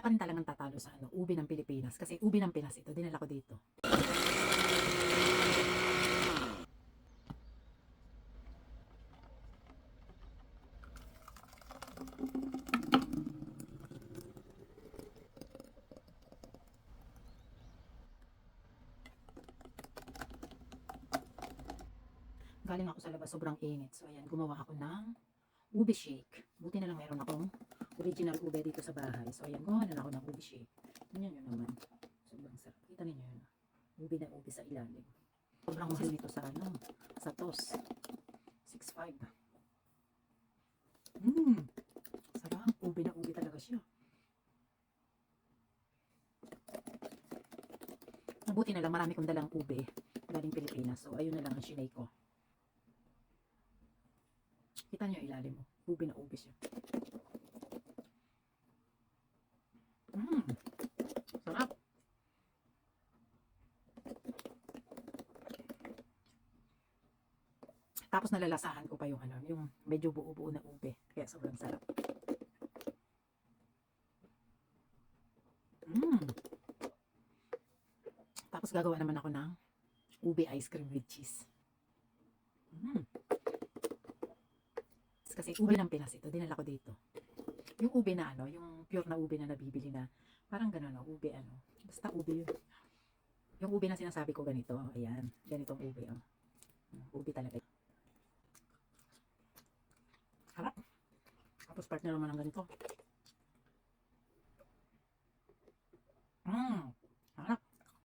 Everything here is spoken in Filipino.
pa rin talagang tatalo sa ube ng Pilipinas. Kasi ube ng Pinas ito, dinala ko dito. Galing ako sa labas, sobrang init. So ayan, gumawa ako ng ube shake. Buti na lang meron akong original ube dito sa bahay. So ayan, gumawa na lang ako ng ube shake. Ganyan yun naman. Sobrang sarap. Kita ninyo yun. Ube na ube sa ilalim. Sobrang mahal nito sa sa toss. 6.5. Sarap. Ube na ube talaga siya. Mabuti na lang, marami kong dalang ube galing Pilipinas. So ayun na lang ang shinay ko. Kita nyo ilalim mo. Ube na ube siya. Sarap. Tapos nalalasahan ko pa yung yung medyo buo-buo na ube. Kaya sobrang sarap. Tapos gagawa naman ako ng ube ice cream with cheese. Kasi ube ng Pinas ito, dinala ko dito. Yung ube na yung pure na ube na nabibili na, parang gano'n, ube basta ube yun. Yung ube na sinasabi ko ganito, ayan, ganitong ube, ube talaga. Harap. Tapos partner naman ng ganito.